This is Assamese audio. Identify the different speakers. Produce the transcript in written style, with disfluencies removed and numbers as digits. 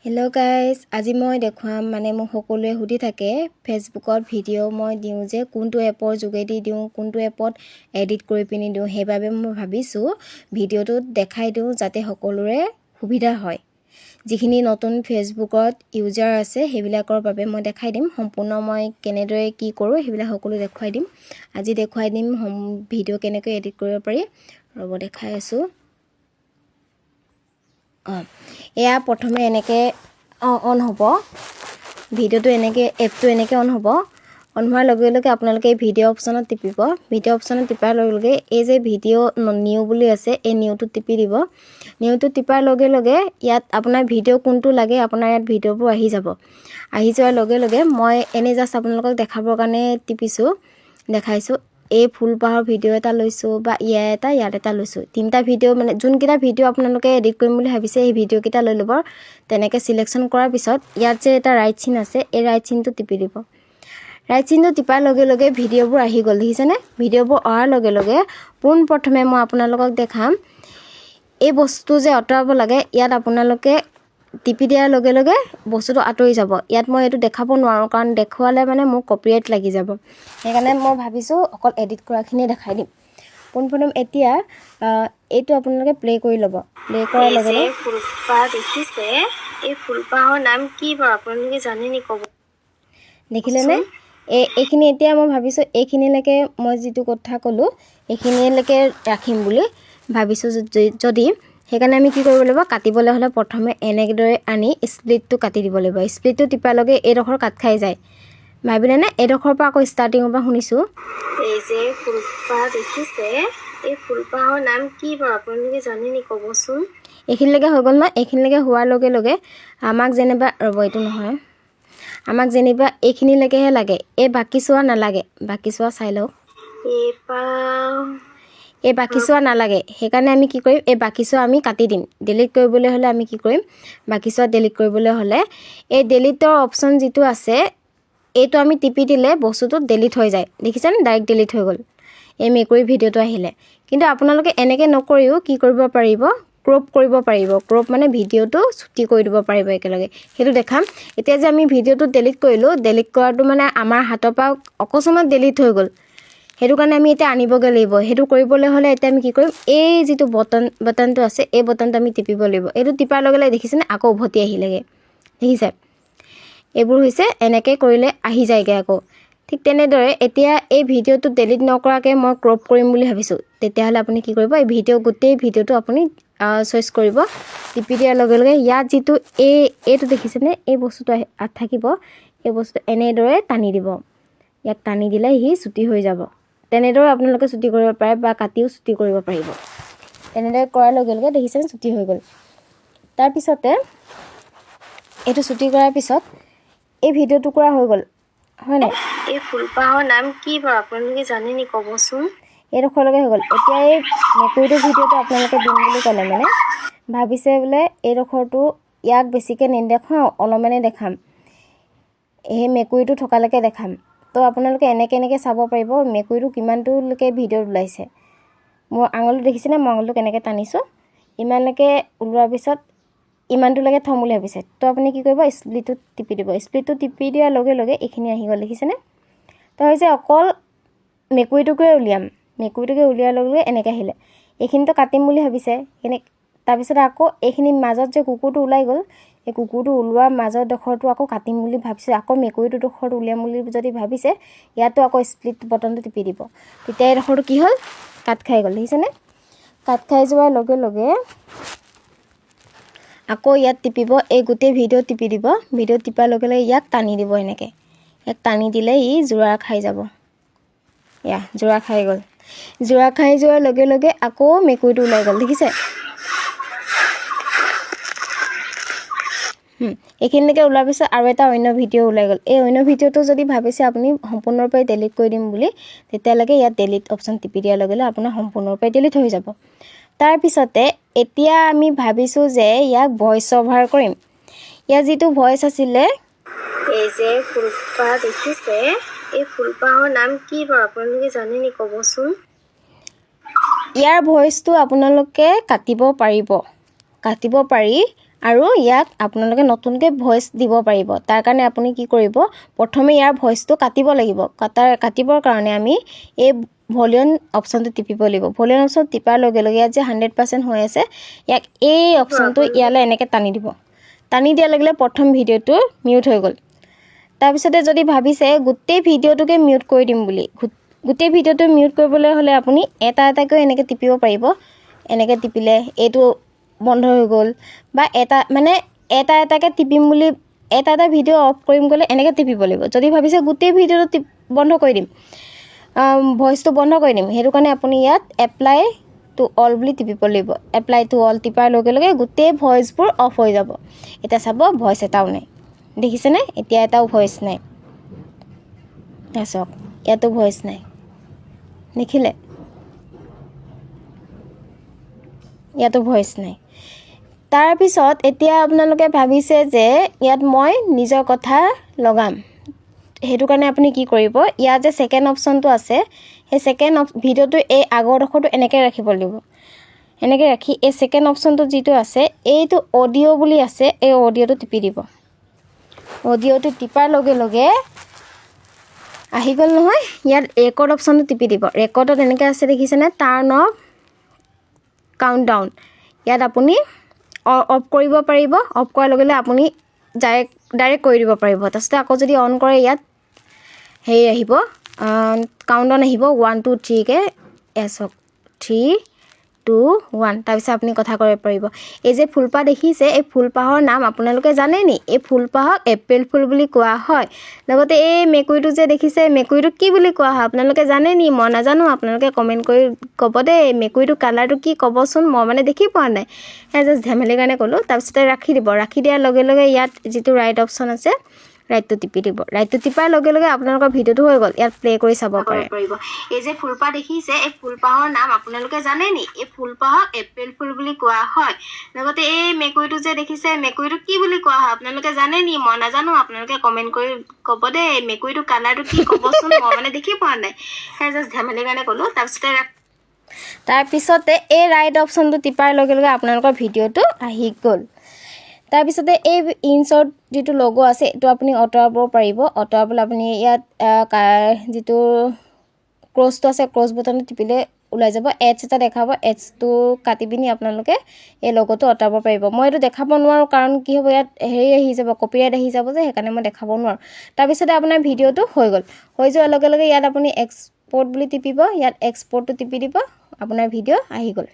Speaker 1: হেল্ল' গাইজ, আজি মই দেখুৱাম মোক সকলোৱে সুধি থাকে ফেচবুকত ভিডিঅ' মই দিওঁ যে কোনটো এপৰ যোগেদি দিওঁ, কোনটো এপত এডিট কৰি পিনি দিওঁ। সেইবাবে মই ভাবিছোঁ ভিডিঅ'টোত দেখাই দিওঁ যাতে সকলোৰে সুবিধা হয়। যিখিনি নতুন ফেচবুকত ইউজাৰ আছে সেইবিলাকৰ বাবে মই দেখাই দিম। সম্পূৰ্ণ মই কেনেদৰে কি কৰোঁ সেইবিলাক সকলো দেখুৱাই দিম। আজি দেখুৱাই দিম ভিডিঅ' কেনেকৈ এডিট কৰিব পাৰি। ৰ'ব দেখাই আছোঁ। এয়া প্ৰথমে এনেকৈ অন হ'ব ভিডিঅ'টো, এপটো এনেকৈ অন হ'ব। অন হোৱাৰ লগে লগে আপোনালোকে এই ভিডিঅ' অপশ্যনত টিপিব। ভিডিঅ' অপশ্যনত টিপাৰ লগে লগে এই যে ভিডিঅ' নিউ বুলি আছে, এই নিউটোত টিপি দিব। নিউটোত টিপাৰ লগে লগে ইয়াত আপোনাৰ ভিডিঅ' কোনটো লাগে আপোনাৰ ইয়াত ভিডিঅ'বোৰ আহি যাব। আহি যোৱাৰ লগে লগে মই এনেই জাষ্ট আপোনালোকক দেখাবৰ কাৰণে টিপিছোঁ, দেখাইছোঁ। এই ফুলপাহৰ ভিডিঅ' এটা লৈছোঁ বা ইয়াত এটা লৈছোঁ। তিনিটা ভিডিঅ' যোনকেইটা ভিডিঅ' আপোনালোকে এডিট কৰিম বুলি ভাবিছে এই ভিডিঅ'কেইটা লৈ ল'ব। তেনেকৈ চিলেকশ্যন কৰাৰ পিছত ইয়াত যে এটা ৰাইট চিন আছে, এই ৰাইট চিনটো টিপি দিব। ৰাইট চিনটো টিপাৰ লগে লগে ভিডিঅ'বোৰ আহি গ'ল, দেখিছেনে? ভিডিঅ'বোৰ অহাৰ লগে লগে পোনপ্ৰথমে মই আপোনালোকক দেখাম এই বস্তুটো যে আঁতৰাব লাগে। ইয়াত আপোনালোকে টিপি দিয়াৰ লগে লগে বস্তুটো আঁতৰি যাব। ইয়াত মই এইটো দেখাব নোৱাৰোঁ কাৰণ দেখুৱালে মোৰ কপিৰাইট লাগি যাব। সেইকাৰণে মই ভাবিছোঁ অকল এডিট কৰাখিনিয়ে দেখাই দিম। পোনপ্ৰথম এতিয়া এইটো আপোনালোকে প্লে কৰি ল'ব। প্লে কৰাৰ লগে লগে ফুলপাহ দেখিছে, এই ফুলপাহৰ নাম কি বাৰু আপোনালোকে জানে নি ক'ব? দেখিলেনে? এইখিনি এতিয়া মই ভাবিছোঁ এইখিনিলৈকে মই যিটো কথা ক'লোঁ এইখিনিলৈকে ৰাখিম বুলি ভাবিছোঁ। যদি সেইকাৰণে আমি কি কৰিব লাগিব, কাটিবলৈ হ'লে প্ৰথমে এনেদৰে আনি স্প্লিটটো কাটি দিব লাগিব। স্প্লিটটো টিপাৰ লগে এইডোখৰ কাট খাই যায়। ভাবিলেনে? এইডোখৰৰ পৰা আকৌ ষ্টাৰ্টিঙৰ পৰা শুনিছোঁ। এই যে ফুলপাহ দেখিছে, এই ফুলপাহৰ নাম কি বাৰু আপোনালোকে জানে নি ক'বচোন? এইখিনিলৈকে হৈ গ'ল ন? এইখিনিলৈকে হোৱাৰ লগে লগে আমাক যেনিবা এইটো নহয়, আমাক যেনিবা এইখিনিলৈকেহে লাগে। এই বাকী চোৱা নালাগে, বাকী চোৱা চাই লওক। এই বাকী চোৱা নালাগে, সেইকাৰণে আমি কি কৰিম, এই বাকী চোৱা আমি কাটি দিম। ডিলিট কৰিবলৈ হ'লে আমি কি কৰিম, বাকী চোৱা ডিলিট কৰিবলৈ হ'লে এই ডিলিটৰ অপশ্যন যিটো আছে এইটো আমি টিপি দিলে বস্তুটো ডিলিট হৈ যায়। দেখিছেনে? ডাইৰেক্ট ডিলিট হৈ গ'ল এই মেকুৰী ভিডিঅ'টো আহিলে। কিন্তু আপোনালোকে এনেকৈ নকৰিও কি কৰিব পাৰিব, ক্ৰপ কৰিব পাৰিব। ক্ৰপ ভিডিঅ'টো ছুটি কৰি দিব পাৰিব একেলগে। সেইটো দেখাম। এতিয়া যে আমি ভিডিঅ'টো ডিলিট কৰিলোঁ, ডিলিট কৰাটো আমাৰ হাতৰ পৰা অকস্মাত ডিলিট হৈ গ'ল। সেইটো কাৰণে আমি এতিয়া আনিবগৈ লাগিব। সেইটো কৰিবলৈ হ'লে এতিয়া আমি কি কৰিম, এই যিটো বটনটো আছে এই বটনটো আমি টিপিব লাগিব। এইটো টিপাৰ লগে লগে দেখিছেনে আকৌ উভতি আহিলেগৈ, দেখিছে? এইবোৰ হৈছে এনেকৈ কৰিলে আহি যায়গৈ আকৌ। ঠিক তেনেদৰে এতিয়া এই ভিডিঅ'টো ডিলিট নকৰাকৈ মই ক্ৰপ কৰিম বুলি ভাবিছোঁ। তেতিয়াহ'লে আপুনি কি কৰিব, এই গোটেই ভিডিঅ'টো আপুনি চইচ কৰিব। টিপি দিয়াৰ লগে লগে ইয়াত যিটো এইটো দেখিছেনে, এই বস্তুটো থাকিব। এই বস্তুটো এনেদৰে টানি দিব। ইয়াত টানি দিলে সি ছুটি হৈ যাব। তেনেদৰে আপোনালোকে ছুটি কৰিব পাৰে বা কাটিও ছুটি কৰিব পাৰিব। তেনেদৰে কৰাৰ লগে লগে দেখিছেনে ছুটি হৈ গ'ল। তাৰপিছতে এইটো ছুটি কৰাৰ পিছত এই ভিডিঅ' টুকুৰা হৈ গ'ল, হয় নাই? এই ফুলপাহৰ নাম কি বাৰু আপোনালোকে জানে নি ক'বচোন? এইডোখৰলৈকে হৈ গ'ল। এতিয়া এই মেকুৰীটোৰ ভিডিঅ'টো আপোনালোকে দিম বুলি ক'লে ভাবিছে বোলে এইডোখৰটো ইয়াক বেছিকৈ নেদেখাওঁ, অলপমানে দেখাম, সেই মেকুৰীটো থকালৈকে দেখাম। তো আপোনালোকে এনেকৈ চাব পাৰিব মেকুৰীটো কিমানটোলৈকে ভিডিঅ'ত ওলাইছে। মোৰ আঙুলিটো দেখিছেনে? মই আঙুলিটো কেনেকৈ টানিছোঁ। ইমানলৈকে ওলোৱাৰ পিছত ইমানটোলৈকে থ'ম বুলি ভাবিছে। তো আপুনি কি কৰিব, স্প্লিটটো টিপি দিব। স্প্লিটটো টিপি দিয়াৰ লগে লগে এইখিনি আহি গ'ল, দেখিছেনে? তো হৈছে অকল মেকুৰীটোকে উলিয়াম। মেকুৰীটোকে উলিয়াৰ লগে লগে এনেকৈ আহিলে। এইখিনিতো কাটিম বুলি ভাবিছে। তাৰপিছত আকৌ এইখিনি মাজত যে কুকুৰটো ওলাই গ'ল, এই কুকুৰটো ওলোৱাৰ মাজৰ ডোখৰটো আকৌ কাটিম বুলি ভাবিছে। আকৌ মেকুৰীটো ডোখৰটো উলিয়াম বুলি যদি ভাবিছে, ইয়াতো আকৌ স্প্লিট বটনটো টিপি দিব। তেতিয়া এই ডোখৰটো কি হ'ল, কাট খাই গ'ল, দেখিছেনে? কাট খাই যোৱাৰ লগে লগে আকৌ ইয়াত টিপিব, এই গোটেই ভিডিঅ' টিপি দিব। ভিডিঅ' টিপাৰ লগে লগে ইয়াক টানি দিব এনেকৈ। ইয়াক টানি দিলে ই জোৰা খাই যাব। জোৰা খাই গ'ল। জোৰা খাই যোৱাৰ লগে লগে আকৌ মেকুৰীটো ওলাই গ'ল, দেখিছে? এইখিনিলৈকে ওলোৱাৰ পিছত আৰু এটা অন্য ভিডিঅ' ওলাই গ'ল। এই অন্য ভিডিঅ'টো যদি ভাবিছে আপুনি সম্পূৰ্ণৰূপে ডিলিট কৰি দিম বুলি, তেতিয়ালৈকে ইয়াত ডিলিট অপশ্যন টিপি দিয়াৰ লগে লগে আপোনাৰ সম্পূৰ্ণৰূপে ডিলিট হৈ যাব। তাৰপিছতে এতিয়া আমি ভাবিছোঁ যে ইয়াক ভইচ অভাৰ কৰিম। ইয়াৰ যিটো ভইচ আছিলে, এই যে ফুলপাহ দেখিছে, এই ফুলপাহৰ নাম কি বাৰু আপোনালোকে জানে নি ক'বচোন? ইয়াৰ ভইচটো আপোনালোকে কাটিব পাৰি আৰু ইয়াক আপোনালোকে নতুনকৈ ভইচ দিব পাৰিব। তাৰ কাৰণে আপুনি কি কৰিব, প্ৰথমে ইয়াৰ ভইচটো কাটিব লাগিব। কাটিবৰ কাৰণে আমি এই ভলিউম অপশ্যনটো টিপিব লাগিব। ভলিউম অপশ্যন টিপাৰ লগে লগে ইয়াত যে 100% হৈ আছে, ইয়াক এই অপশ্যনটো ইয়ালৈ এনেকৈ টানি দিব। টানি দিয়াৰ লগে লগে প্ৰথম ভিডিঅ'টো মিউট হৈ গ'ল। তাৰপিছতে যদি ভাবিছে গোটেই ভিডিঅ'টোকে মিউট কৰি দিম বুলি, গোটেই ভিডিঅ'টো মিউট কৰিবলৈ হ'লে আপুনি এটা এটাকৈ এনেকৈ টিপিব পাৰিব। এনেকৈ টিপিলে এইটো বন্ধ হৈ গ'ল, বা এটা এটাকৈ টিপিম বুলি এটা ভিডিঅ' অফ কৰিম গ'লে এনেকৈ টিপিব লাগিব। যদি ভাবিছে গোটেই ভিডিঅ'টো বন্ধ কৰি দিম, ভইচটো বন্ধ কৰি দিম, সেইটো কাৰণে আপুনি ইয়াত এপ্লাই টু অল বুলি টিপিব লাগিব। এপ্লাই টু অল টিপাৰ লগে লগে গোটেই ভইচবোৰ অফ হৈ যাব। এতিয়া চাব ভইচ এটাও নাই, দেখিছেনে? এতিয়া এটাও ভইচ নাই। চাওক ইয়াতো ভইচ নাই, দেখিলে? ইয়াতো ভইচ নাই। তাৰপিছত এতিয়া আপোনালোকে ভাবিছে যে ইয়াত মই নিজৰ কথা লগাম, সেইটো কাৰণে আপুনি কি কৰিব, ইয়াত যে ছেকেণ্ড অপশ্যনটো আছে, সেই ছেকেণ্ড ভিডিঅ'টো এই আগৰডোখৰটো এনেকৈ ৰাখিব লাগিব। এনেকৈ ৰাখি এই ছেকেণ্ড অপশ্যনটো যিটো আছে, এইটো অডিঅ' বুলি আছে, এই অডিঅ'টো টিপি দিব। অডিঅ'টো টিপাৰ লগে লগে আহি গ'ল নহয়, ইয়াত ৰেকৰ্ড অপশ্যনটো টিপি দিব। ৰেকৰ্ডত এনেকৈ আছে দেখিছেনে, টাৰ্ণ অফ কাউণ্টডাউন। ইয়াত আপুনি অফ কৰিব পাৰিব। অফ কৰাৰ লগে লগে আপুনি ডাইৰেক্ট কৰি দিব পাৰিব। তাৰপিছতে আকৌ যদি অন কৰে, ইয়াত হেৰি আহিব, কাউণ্টডাউন আহিব 1 2 3কৈ। চাওক 3 2 1, তাৰপিছত আপুনি কথা কৰিব পাৰিব। এই যে ফুলপাহ দেখিছে, এই ফুলপাহৰ নাম আপোনালোকে জানে নি? এই ফুলপাহক এপ্ৰিল ফুল বুলি কোৱা হয়। লগতে এই মেকুৰীটো যে দেখিছে, মেকুৰীটো কি বুলি কোৱা হয় আপোনালোকে জানে নি? মই নাজানো, আপোনালোকে কমেণ্ট কৰি ক'ব দেই। মেকুৰীটো কালাৰটো কি ক'বচোন, মই মানে দেখি পোৱা নাই, জাষ্ট ধেমালিৰ কাৰণে ক'লোঁ। তাৰপিছতে ৰাখি দিব। ৰাখি দিয়াৰ লগে লগে ইয়াত যিটো ৰাইট অপশ্যন আছে, ৰাইটটো টিপি দিব। ৰাইটটো টিপাৰ লগে লগে আপোনালোকৰ ভিডিঅ'টো হৈ গ'ল। ইয়াত প্লে' কৰি চাব পাৰিব। এই যে ফুলপাহ দেখিছে, এই ফুলপাহৰ নাম আপোনালোকে জানে নি? এই ফুলপাহক এপ্ৰিল ফুল বুলি কোৱা হয়। লগতে এই মেকুৰীটো যে দেখিছে, মেকুৰীটো কি বুলি কোৱা হয় আপোনালোকে জানে নি? মই নাজানো, আপোনালোকে কমেণ্ট কৰি ক'ব দেই। মেকুৰীটো কালাৰটো কি ক'বচোন, মই মানে দেখি পোৱা নাই, জাষ্ট ধেমালিৰ কাৰণে ক'লোঁ। তাৰপিছতে এই ৰাইট অপশ্যনটো টিপাৰ লগে লগে আপোনালোকৰ ভিডিঅ'টো আহি গ'ল। তাৰপিছতে এই ইনচৰ্ট যিটো লগো আছে, এইটো আপুনি আঁতৰাব পাৰিব। আঁতৰাবলৈ আপুনি ইয়াত যিটো ক্ৰছটো আছে, ক্ৰছ বটনটো টিপিলে ওলাই যাব, এডছ এটা দেখাব। এডছটো কাটি পিনি আপোনালোকে এই লগোটো আঁতৰাব পাৰিব। মই এইটো দেখাব নোৱাৰোঁ, কাৰণ কি হ'ব, ইয়াত হেৰি আহি যাব, কপিৰাইট আহি যাব যে, সেইকাৰণে মই দেখাব নোৱাৰোঁ। তাৰপিছতে আপোনাৰ ভিডিঅ'টো হৈ গ'ল। হৈ যোৱাৰ লগে লগে ইয়াত আপুনি এক্সপৰ্ট বুলি টিপিব। ইয়াত এক্সপৰ্টটো টিপি দিব, আপোনাৰ ভিডিঅ' আহি গ'ল।